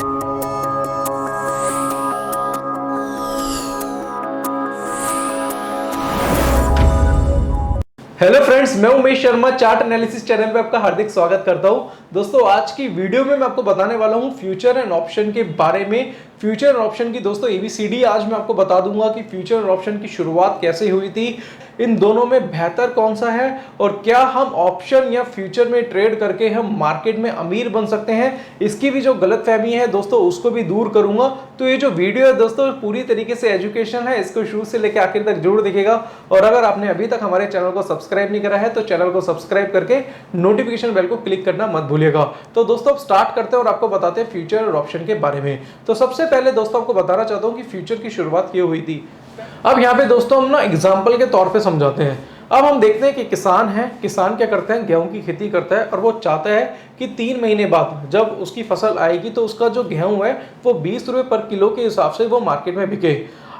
Hello friends, मैं Umesh Sharma chart analysis channel पे आपका हार्दिक स्वागत करता हूं। दोस्तों, आज की वीडियो में मैं आपको बताने वाला हूं फ्यूचर एंड ऑप्शन के बारे में। फ्यूचर एंड ऑप्शन की दोस्तों एबीसीडी आज मैं आपको बता दूंगा कि फ्यूचर एंड ऑप्शन की शुरुआत कैसे हुई थी, इन दोनों में बेहतर कौन सा है और क्या हम ऑप्शन या फ्यूचर में ट्रेड करके हम मार्केट में अमीर बन सकते हैं। इसकी भी जो गलतफहमी है दोस्तों उसको भी दूर करूंगा। तो ये जो वीडियो है दोस्तों पूरी तरीके से एजुकेशन है, इसको शुरू से लेकर आखिर तक जरूर देखिएगा। और अगर आपने अभी तक हमारे चैनल को सब्सक्राइब नहीं करा है तो चैनल को सब्सक्राइब करके नोटिफिकेशन बेल को क्लिक करना मत भूलिएगा। तो दोस्तों अब स्टार्ट करते हैं और आपको बताते हैं फ्यूचर और ऑप्शन के बारे में। तो सबसे पहले दोस्तों आपको बताना चाहता हूं कि फ्यूचर की शुरुआत क्यों हुई थी। अब यहाँ पे दोस्तों हम ना एग्जाम्पल के तौर पे समझाते हैं। अब हम देखते हैं कि किसान है, किसान क्या करते हैं, गेहूं की खेती करता है और वो चाहता है कि 3 महीने बाद जब उसकी फसल आएगी तो उसका जो गेहूं है वो 20 रुपए पर किलो के हिसाब से वो मार्केट में बिके।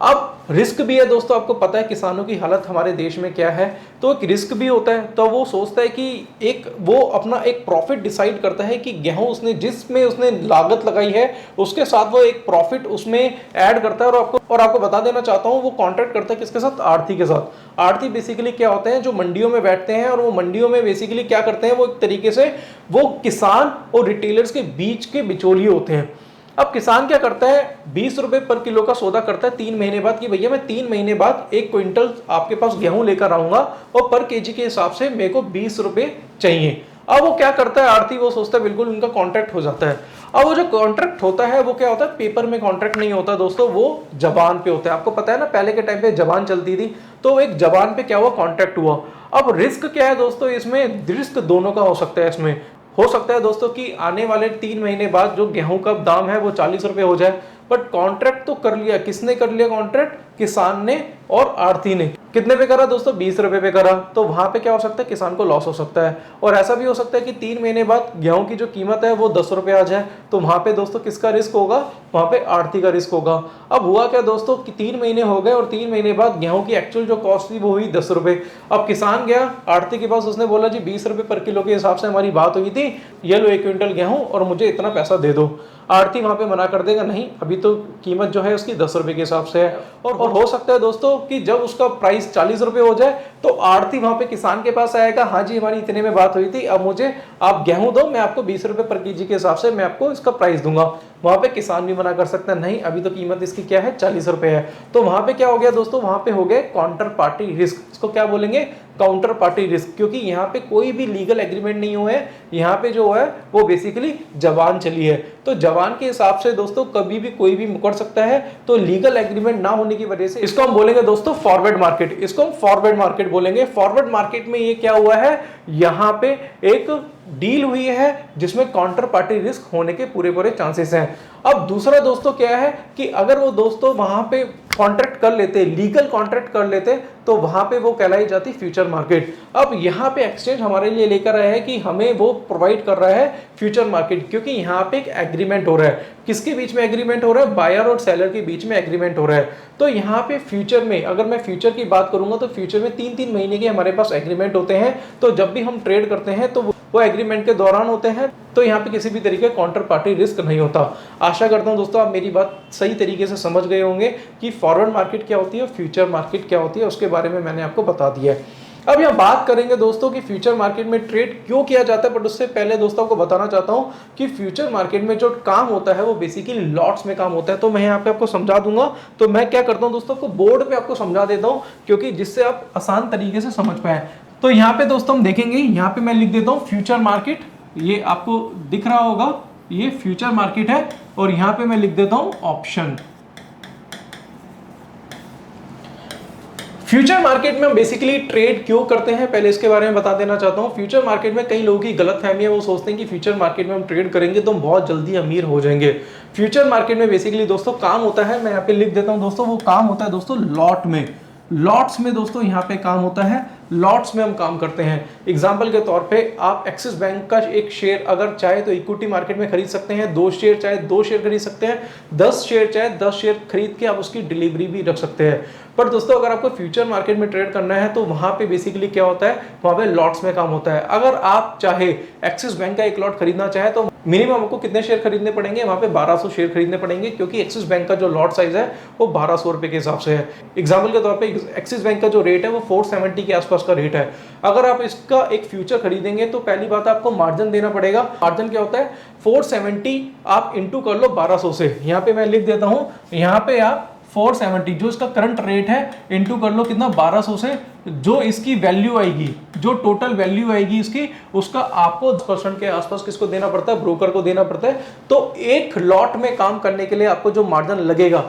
अब रिस्क भी है दोस्तों, आपको पता है किसानों की हालत हमारे देश में क्या है, तो एक रिस्क भी होता है। तो वो सोचता है कि एक वो अपना एक प्रॉफिट डिसाइड करता है कि गेहूं उसने जिसमें उसने लागत लगाई है उसके साथ वो एक प्रॉफिट उसमें ऐड करता है। और आपको बता देना चाहता हूं वो कॉन्ट्रैक्ट करता है किसके साथ, आढ़ती के साथ। आढ़ती बेसिकली क्या होते हैं, जो मंडियों में बैठते हैं और वो मंडियों में बेसिकली क्या करते हैं, वो एक तरीके से वो किसान और रिटेलर्स के बीच के बिचौलिए होते हैं। अब किसान क्या करता है, 20 रुपए पर किलो का सौदा करता है 3 महीने बाद कि भैया मैं 3 महीने बाद 1 क्विंटल आपके पास गेहूं लेकर आऊंगा और पर केजी के हिसाब से मेरे को 20 रुपए चाहिए। अब वो क्या करता है आढ़ती, वो सोचता है बिल्कुल उनका कॉन्ट्रैक्ट हो जाता है। अब वो जो कॉन्ट्रैक्ट होता है वो क्या होता है, पेपर में कॉन्ट्रैक्ट नहीं होता दोस्तों, वो जबान पे होता है। आपको पता है ना पहले के टाइम पे जबान चलती थी, तो एक जबान पे क्या हुआ, कॉन्ट्रैक्ट हुआ। अब रिस्क क्या है दोस्तों, इसमें रिस्क दोनों का हो सकता है। इसमें हो सकता है दोस्तों कि आने वाले 3 महीने बाद जो गेहूं का दाम है वो 40 रुपए हो जाए, बट कॉन्ट्रैक्ट तो कर लिया, किसने कर लिया कॉन्ट्रैक्ट, किसान ने और आढ़ती ने। कितने पे करा दोस्तों, 20 रुपए पे करा। तो वहां पे क्या हो सकता है, किसान को लॉस हो सकता है। और ऐसा भी हो सकता है कि 3 महीने बाद गेहूं की जो कीमत है वो 10 रुपए आ जाए, तो वहां पे दोस्तों किसका रिस्क होगा, वहां पे आढ़ती का रिस्क होगा। अब हुआ क्या दोस्तों कि 3 महीने हो गए और 3 महीने बाद गेहूं की एक्चुअल जो कॉस्ट थी वो हुई 10 रुपए। अब किसान गया आढ़ती के पास, उसने बोला जी 20 रुपए पर किलो के हिसाब से हमारी बात हुई थी, ये लो 1 क्विंटल गेहूं और मुझे इतना पैसा दे दो। आढ़ती वहां पे मना कर देगा, नहीं अभी तो कीमत जो है उसकी 10 रुपए के हिसाब से है। और हो सकता है दोस्तों कि जब उसका प्राइस 40 रुपए हो जाए तो आढ़ती वहां पे किसान के पास आएगा, हाँ जी हमारी इतने में बात हुई थी, अब मुझे आप गेहूं दो, मैं आपको 20 रुपए पर केजी के हिसाब से मैं आपको इसका प्राइस दूंगा। वहां पे किसान भी मना कर सकता है, नहीं अभी तो कीमत इसकी क्या है, 40 रुपए है। तो वहां पे क्या हो गया दोस्तों, वहां पे हो गया काउंटर पार्टी रिस्क। इसको क्या बोलेंगे, काउंटर पार्टी रिस्क, क्योंकि यहाँ पे कोई भी लीगल एग्रीमेंट नहीं हुआ है, यहाँ पे जो है वो बेसिकली जबान चली है। तो जबान के हिसाब से दोस्तों कभी भी कोई भी मुकर सकता है, तो लीगल एग्रीमेंट ना होने की वजह से इसको हम बोलेंगे दोस्तों फॉरवर्ड मार्केट। इसको हम फॉरवर्ड मार्केट बोलेंगे। फॉरवर्ड मार्केट में ये क्या हुआ है, यहाँ पे एक डील हुई है जिसमें काउंटर पार्टी रिस्क होने के पूरे पूरे चांसेस हैं। अब दूसरा दोस्तों क्या है कि अगर वो दोस्तों वहां पे कॉन्ट्रैक्ट कर लेते, लीगल कॉन्ट्रैक्ट कर लेते, तो वहां पे वो कहलाई जाती फ्यूचर मार्केट। अब यहाँ पे एक्सचेंज हमारे लिए लेकर आया है कि हमें वो प्रोवाइड कर रहा है फ्यूचर मार्केट, क्योंकि यहाँ पे एक एग्रीमेंट हो रहा है। किसके बीच में एग्रीमेंट हो रहा है, बायर और सेलर के बीच में एग्रीमेंट हो रहा है। तो यहाँ पे फ्यूचर में अगर मैं फ्यूचर की बात करूंगा तो फ्यूचर में 3-3 महीने के हमारे पास एग्रीमेंट होते हैं। तो जब भी हम ट्रेड करते हैं तो वो एग्रीमेंट के दौरान होते हैं, तो यहाँ पे किसी भी तरीके काउंटर पार्टी रिस्क नहीं होता। आशा करता हूँ दोस्तों आप मेरी बात सही तरीके से समझ गए होंगे कि फॉरवर्ड मार्केट क्या होती है, फ्यूचर मार्केट क्या होती है, उसके बारे में मैंने आपको बता दिया है। अब यहाँ बात करेंगे दोस्तों कि फ्यूचर मार्केट में ट्रेड क्यों किया जाता है, बट उससे पहले दोस्तों को बताना चाहता हूँ कि फ्यूचर मार्केट में जो काम होता है वो बेसिकली लॉट्स में काम होता है। तो मैं यहाँ पे आपको समझा दूंगा। तो मैं क्या करता हूँ दोस्तों, को बोर्ड पे आपको समझा देता हूँ, क्योंकि जिससे आप आसान तरीके से समझ पाए। तो यहाँ पे दोस्तों हम देखेंगे, यहाँ पे मैं लिख देता हूँ फ्यूचर मार्केट, ये आपको दिख रहा होगा, ये फ्यूचर मार्केट है। और यहाँ पे मैं लिख देता हूँ ऑप्शन। फ्यूचर मार्केट में हम बेसिकली ट्रेड क्यों करते हैं पहले इसके बारे में बता देना चाहता हूं। फ्यूचर मार्केट में कई लोगों की गलतफहमी है, वो सोचते हैं कि फ्यूचर मार्केट में हम ट्रेड करेंगे तो हम बहुत जल्दी अमीर हो जाएंगे। फ्यूचर मार्केट में बेसिकली दोस्तों काम होता है, मैं यहाँ पे लिख देता हूं दोस्तों, वो काम होता है दोस्तों लॉट में। लॉट्स में दोस्तों यहाँ पे काम होता है, लॉट्स में हम काम करते हैं। एग्जांपल के तौर पे आप एक्सिस बैंक का एक शेयर अगर चाहे तो इक्विटी मार्केट में खरीद सकते हैं, 2 शेयर चाहे 2 शेयर खरीद सकते हैं, 10 शेयर चाहे 10 शेयर खरीद के आप उसकी डिलीवरी भी रख सकते हैं। पर दोस्तों अगर आपको फ्यूचर मार्केट में ट्रेड करना है तो वहां पे बेसिकली क्या होता है, वहां पे लॉट्स में काम होता है। अगर आप चाहे एक्सिस बैंक का एक लॉट खरीदना चाहे तो मिनिमम आपको कितने शेयर खरीदने पड़ेंगे, वहां पे 1200 शेयर खरीदने पड़ेंगे, क्योंकि एक्सिस बैंक का जो लॉट साइज है वो 1200 रुपए के हिसाब से है। एग्जाम्पल के तौर पे एक्सिस बैंक का जो रेट है वो 470 के आसपास का रेट है। अगर आप इसका एक फ्यूचर खरीदेंगे तो पहली बात आपको मार्जिन देना पड़ेगा। मार्जिन क्या होता है, 470 आप इंटू कर लो 1200 से, यहाँ पे मैं लिख देता हूं, यहाँ पे आप 470 जो इसका करंट रेट है इंटू कर लो कितना 1200 से, जो इसकी वैल्यू आएगी, जो टोटल वैल्यू आएगी इसकी, उसका आपको 10% के आसपास किसको देना पड़ता है, ब्रोकर को देना पड़ता है। तो एक लॉट में काम करने के लिए आपको जो मार्जिन लगेगा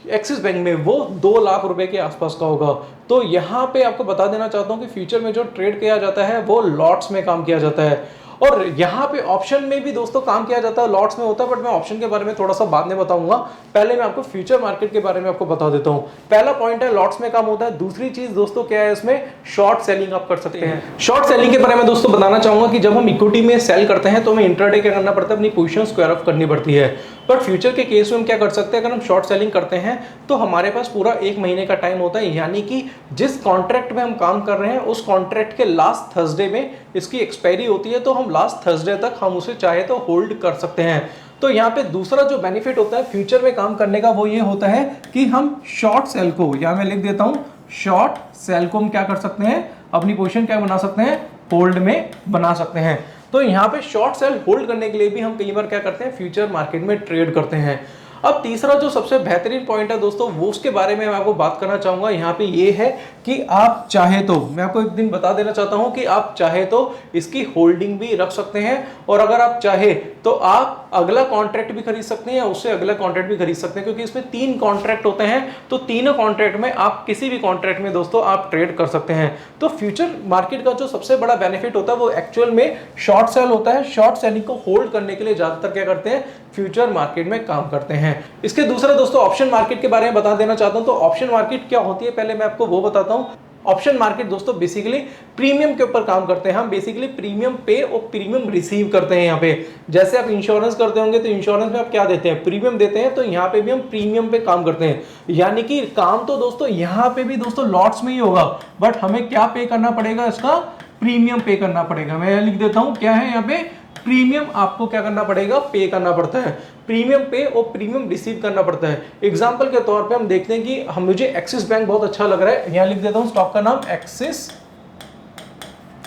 एक्सिस बैंक में वो 2 लाख रुपए के आसपास का होगा। तो यहाँ पे आपको बता देना चाहता हूँ कि फ्यूचर में जो ट्रेड किया जाता है वो लॉट्स में काम किया जाता है, और यहाँ पे ऑप्शन में भी दोस्तों काम किया जाता है, लॉट्स में होता है, बट मैं ऑप्शन के बारे में थोड़ा सा बाद में बताऊंगा। पहले मैं आपको फ्यूचर मार्केट के बारे में आपको बता देता हूँ। पहला पॉइंट है लॉट्स में काम होता है। दूसरी चीज दोस्तों क्या है, इसमें शॉर्ट सेलिंग आप कर सकते हैं। शॉर्ट सेलिंग के बारे में दोस्तों बताना चाहूंगा कि जब हम इक्विटी में सेल करते हैं तो हमें इंट्राडे क्या करना पड़ता है, अपनी पोजीशन स्क्वायर ऑफ करनी पड़ती है। बट फ्यूचर के केस में हम क्या कर सकते हैं, अगर हम शॉर्ट सेलिंग करते हैं तो हमारे पास पूरा 1 महीने का टाइम होता है, यानी कि जिस कॉन्ट्रैक्ट में हम काम कर रहे हैं उस कॉन्ट्रैक्ट के लास्ट थर्सडे में इसकी एक्सपायरी होती है, तो हम लास्ट थर्सडे तक हम उसे चाहे तो होल्ड कर सकते हैं। तो यहाँ पे दूसरा जो बेनिफिट होता है फ्यूचर में काम करने का वो ये होता है कि हम शॉर्ट सेल को, यहाँ मैं लिख देता हूँ, शॉर्ट सेल को हम क्या कर सकते हैं, अपनी पोजीशन क्या बना सकते हैं, होल्ड में बना सकते हैं। तो यहाँ पे शॉर्ट सेल होल्ड करने के लिए भी हम कई बार क्या करते हैं, फ्यूचर मार्केट में ट्रेड करते हैं। अब तीसरा जो सबसे बेहतरीन पॉइंट है दोस्तों, वो उसके बारे में मैं आपको बात करना चाहूंगा। यहाँ पे ये है कि आप चाहे तो, मैं आपको एक दिन बता देना चाहता हूं कि आप चाहे तो इसकी होल्डिंग भी रख सकते हैं, और अगर आप चाहे तो आप अगला कॉन्ट्रैक्ट भी खरीद सकते हैं या उससे अगला कॉन्ट्रैक्ट भी खरीद सकते हैं, क्योंकि इसमें 3 कॉन्ट्रैक्ट होते हैं। तो तीनों कॉन्ट्रैक्ट में आप किसी भी कॉन्ट्रैक्ट में दोस्तों आप ट्रेड कर सकते हैं। तो फ्यूचर मार्केट का जो सबसे बड़ा बेनिफिट होता है वो एक्चुअल में शॉर्ट सेल होता है। शॉर्ट सेलिंग को होल्ड करने के लिए ज्यादातर क्या करते हैं, फ्यूचर मार्केट में काम करते हैं। इसके दूसरा दोस्तों ऑप्शन मार्केट के बारे में बता देना चाहता हूं। तो ऑप्शन मार्केट क्या होती है पहले मैं आपको वो बताता हूं। ऑप्शन मार्केट दोस्तों बेसिकली प्रीमियम के ऊपर काम करते हैं। हम बेसिकली प्रीमियम पे और प्रीमियम रिसीव करते हैं। यहाँ पे जैसे आप इंश्योरेंस करते होंगे तो इंश्योरेंस में आप क्या देते हैं, प्रीमियम देते हैं, तो यहाँ पे भी हम प्रीमियम पे काम करते हैं। यानी कि काम तो दोस्तों यहाँ पे भी दोस्तों लॉट्स में ही होगा, बट हमें क्या पे करना पड़ेगा, इसका प्रीमियम पे करना पड़ेगा। मैं लिख देता हूँ क्या है यहाँ पे, प्रीमियम आपको क्या करना पड़ेगा, पे करना पड़ता है। प्रीमियम पे और प्रीमियम रिसीव करना पड़ता है। एग्जांपल के तौर पे हम देखते हैं कि हम, मुझे एक्सिस बैंक बहुत अच्छा लग रहा है, यहां लिख देता हूं स्टॉक का नाम एक्सिस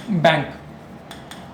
बैंक।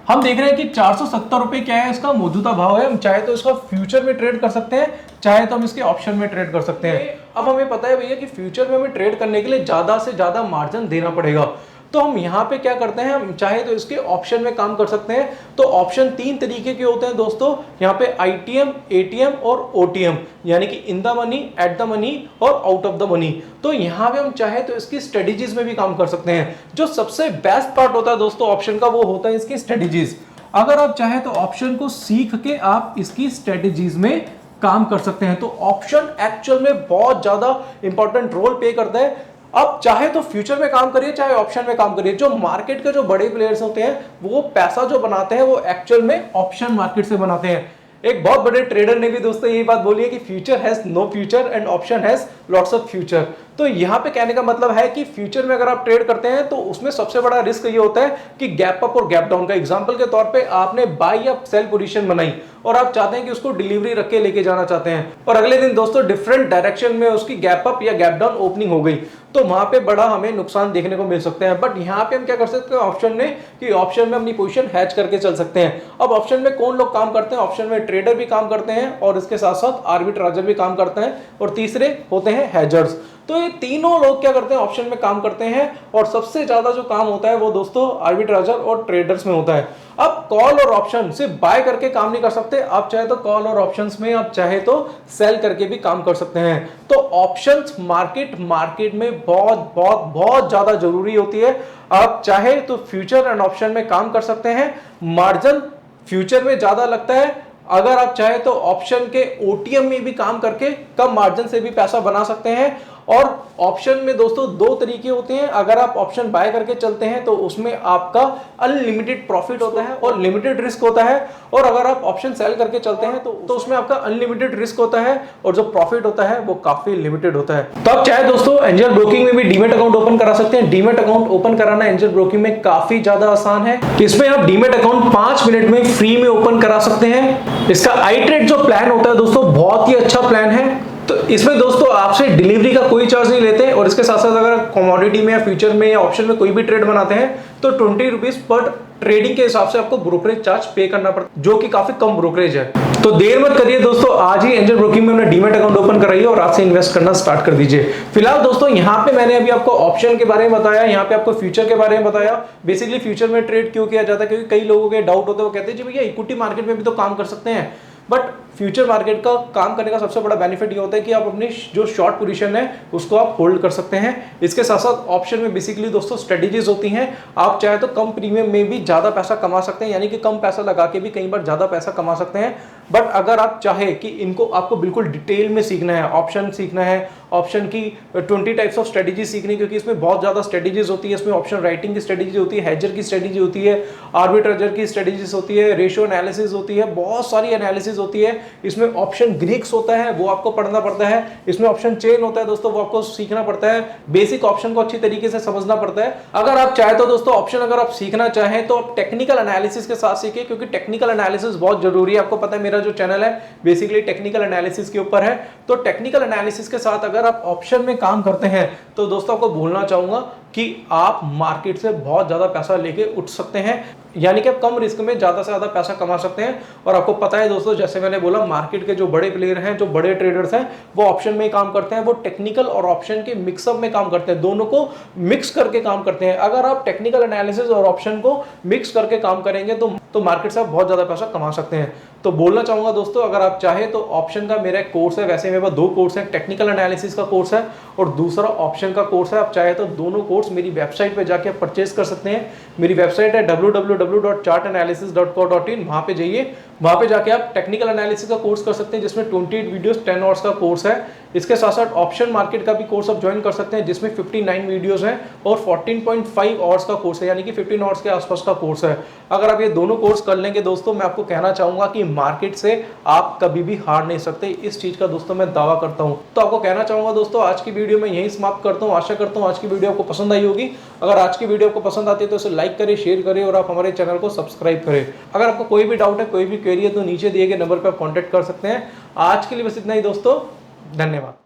हम देख रहे हैं कि 470 रुपए क्या है इसका मौजूदा भाव है। हम चाहे तो इसका फ्यूचर में ट्रेड कर सकते हैं, चाहे तो हम इसके ऑप्शन में ट्रेड कर सकते हैं। अब हमें पता है भैया कि फ्यूचर में हमें ट्रेड करने के लिए ज्यादा से ज्यादा मार्जिन देना पड़ेगा। तो हम यहाँ पे क्या करते हैं, हम चाहे तो इसके ऑप्शन में काम कर सकते हैं। तो ऑप्शन 3 तरीके के होते हैं दोस्तों, यहाँ पे आईटीएम, एटीएम और ओटीएम, यानी कि in the money, at the money और आउट ऑफ द मनी। तो यहाँ पे हम चाहे तो इसकी स्ट्रेटेजीज में भी काम कर सकते हैं। जो सबसे बेस्ट पार्ट होता है दोस्तों ऑप्शन का, वो होता है इसकी स्ट्रेटेजीज। अगर आप चाहे तो ऑप्शन को सीख के आप इसकी स्ट्रेटेजीज में काम कर सकते हैं। तो ऑप्शन एक्चुअल में बहुत ज्यादा इंपॉर्टेंट रोल प्ले करता है। अब चाहे तो फ्यूचर में काम करिए, चाहे ऑप्शन में काम करिए, जो मार्केट के जो बड़े प्लेयर्स होते हैं वो पैसा जो बनाते हैं वो एक्चुअल में ऑप्शन मार्केट से बनाते हैं। एक बहुत बड़े ट्रेडर ने भी दोस्तों यही बात बोली है कि future has no future and option has lots of future. तो यहाँ पे कहने का मतलब है कि फ्यूचर में अगर आप ट्रेड करते हैं तो उसमें सबसे बड़ा रिस्क ये होता है कि गैप अप और गैप डाउन का। एग्जांपल के तौर पे आपने बाय या सेल पोजीशन बनाई और आप चाहते हैं कि उसको डिलीवरी रख के लेके जाना चाहते हैं, और अगले दिन दोस्तों डिफरेंट डायरेक्शन में उसकी गैप अप या गैप डाउन ओपनिंग हो गई, तो वहां पे बड़ा हमें नुकसान देखने को मिल सकते हैं। बट यहाँ पे हम क्या कर सकते हैं ऑप्शन में, कि ऑप्शन में अपनी पोजीशन हैच करके चल सकते हैं। अब ऑप्शन में कौन लोग काम करते हैं, ऑप्शन में ट्रेडर भी काम करते हैं और इसके साथ साथ आर्बिट्राजर भी काम करते हैं, और तीसरे होते हैं हेजर्स। तो ये तीनों लोग क्या करते हैं, ऑप्शन में काम करते हैं, और सबसे ज्यादा जो काम होता है वो दोस्तों आर्बिट्राजर और ट्रेडर्स में होता है। अब कॉल और ऑप्शन सिर्फ बाय करके काम नहीं कर सकते, आप चाहे तो कॉल और ऑप्शंस में, आप चाहे तो सेल करके भी काम कर सकते हैं। तो ऑप्शंस मार्केट में बहुत बहुत बहुत ज्यादा जरूरी होती है। आप चाहे तो फ्यूचर एंड ऑप्शन में काम कर सकते हैं, मार्जिन फ्यूचर में ज्यादा लगता है। अगर आप चाहे तो ऑप्शन के ओटीएम में भी काम करके कम मार्जिन से भी पैसा बना सकते हैं। और ऑप्शन में दोस्तों दो तरीके होते हैं। अगर आप ऑप्शन बाय करके चलते हैं तो उसमें आपका अनलिमिटेड प्रॉफिट होता है और लिमिटेड रिस्क होता है, और अगर आप ऑप्शन सेल करके चलते हैं तो उसमें आपका अनलिमिटेड रिस्क होता है और जो प्रॉफिट होता है वो काफी लिमिटेड होता है। तो आप चाहे दोस्तों एंजल ब्रोकिंग में भी डीमैट अकाउंट ओपन करा सकते हैं। डीमैट अकाउंट ओपन कराना एंजल ब्रोकिंग में काफी ज्यादा आसान है। इसमें आप डीमैट अकाउंट 5 मिनट में फ्री में ओपन करा सकते हैं। इसका iTrade जो प्लान होता है दोस्तों बहुत ही अच्छा प्लान है। तो इसमें दोस्तों आपसे डिलीवरी का कोई चार्ज नहीं लेते, और इसके साथ साथ अगर कमोडिटी में या फ्यूचर में या ऑप्शन में कोई भी ट्रेड बनाते हैं तो 20 रुपीज पर ट्रेडिंग के हिसाब से आपको ब्रोकरेज चार्ज पे करना पड़ता है, जो कि काफी कम ब्रोकरेज है। तो देर मत करिए दोस्तों, आज ही एंजल ब्रोकिंग में अपना डीमैट अकाउंट ओपन कराइए और आज से इन्वेस्ट करना स्टार्ट कर दीजिए। फिलहाल दोस्तों यहाँ पे मैंने अभी आपको ऑप्शन के बारे में बताया, यहाँ पे आपको फ्यूचर के बारे में बताया। बेसिकली फ्यूचर में ट्रेड क्यों किया जाता है, क्योंकि कई लोगों के डाउट होते हैं, वो कहते हैं जी भैया इक्विटी मार्केट में भी तो काम कर सकते हैं, बट फ्यूचर मार्केट का काम करने का सबसे बड़ा बेनिफिट ये होता है कि आप अपनी जो शॉर्ट पोजीशन है उसको आप होल्ड कर सकते हैं। इसके साथ साथ ऑप्शन में बेसिकली दोस्तों स्ट्रेटेजीज होती हैं। आप चाहे तो कम प्रीमियम में भी ज्यादा पैसा कमा सकते हैं, यानी कि कम पैसा लगा के भी कई बार ज्यादा पैसा कमा सकते हैं। बट अगर आप चाहे कि इनको आपको बिल्कुल डिटेल में सीखना है, ऑप्शन सीखना है, ऑप्शन की 20 टाइप्स ऑफ स्ट्रेटेजी सीखनी, क्योंकि इसमें बहुत ज्यादा स्ट्रेटेजीज होती है। इसमें ऑप्शन राइटिंग की स्ट्रेटेजी होती है, हेजर की स्ट्रेटेजी होती है, आर्बिट्रेजर की स्ट्रेटेजीज होती है, रेशियो एनालिसिस होती है, बहुत सारी एनालिसिस होती है। इसमें ऑप्शन ग्रीक्स होता है, वो आपको पढ़ना पड़ता है। इसमें ऑप्शन चेन होता है दोस्तों, वो आपको सीखना पड़ता है। बेसिक ऑप्शन को अच्छी तरीके से समझना पड़ता है। अगर आप चाहे तो दोस्तों ऑप्शन अगर आप सीखना चाहें तो आप टेक्निकल एनालिसिस के साथ सीखिए, क्योंकि टेक्निकल एनालिसिस बहुत जरूरी है। आपको पता है मेरा जो चैनल है बेसिकली टेक्निकल एनालिसिस के ऊपर है। तो टेक्निकल एनालिसिस के साथ अगर आप ऑप्शन में काम करते हैं तो दोस्तों आपको बोलना चाहूंगा कि आप मार्केट से बहुत ज्यादा पैसा लेके उठ सकते हैं, यानी कि आप कम रिस्क में ज्यादा से ज्यादा पैसा कमा सकते हैं। और आपको पता है दोस्तों, जैसे मैंने बोला, मार्केट के जो बड़े प्लेयर हैं, जो बड़े ट्रेडर्स हैं, वो ऑप्शन में ही काम करते हैं। वो टेक्निकल और ऑप्शन के मिक्सअप में काम करते हैं, दोनों को मिक्स करके काम करते हैं। अगर आप टेक्निकल एनालिसिस और ऑप्शन को मिक्स करके काम करेंगे तो मार्केट से आप बहुत ज्यादा पैसा कमा सकते हैं। तो बोलना चाहूंगा दोस्तों, अगर आप चाहे तो ऑप्शन का मेरा एक कोर्स है, वैसे मेरे पास 2 कोर्स है, टेक्निकल एनालिसिस का कोर्स है और दूसरा ऑप्शन का कोर्स है। आप चाहे तो दोनों कोर्स मेरी वेबसाइट पे जाके परचेज कर सकते हैं। मेरी वेबसाइट है www.chartanalysis.co.in। वहां पे जाइए, वहां पे जाके आप टेक्निकल एनालिसिस का कोर्स कर सकते हैं, जिसमें 28 वीडियोस 10 आवर्स का कोर्स है। इसके साथ साथ ऑप्शन मार्केट का भी कोर्स आप ज्वाइन कर सकते हैं, जिसमें 59 वीडियोस हैं और 14.5 आवर्स का कोर्स है, यानी कि 15 आवर्स के आसपास का कोर्स है। अगर आप ये दोनों कोर्स कर लेंगे दोस्तों, मैं आपको कहना चाहूंगा कि मार्केट से आप कभी भी हार नहीं सकते। इस चीज का दोस्तों मैं दावा करता हूं। तो आपको कहना चाहूंगा दोस्तों, आज की वीडियो में यहीं समाप्त करता हूं। आशा करता हूं आज की वीडियो आपको पसंद आई होगी। अगर आज की वीडियो आपको पसंद आती है तो इसे लाइक करें, शेयर करें और आप हमारे चैनल को सब्सक्राइब करें। अगर आपको कोई भी डाउट है, कोई भी क्वेरी है, तो नीचे दिए गए नंबर पर आप कॉन्टैक्ट कर सकते हैं। आज के लिए बस इतना ही दोस्तों, धन्यवाद।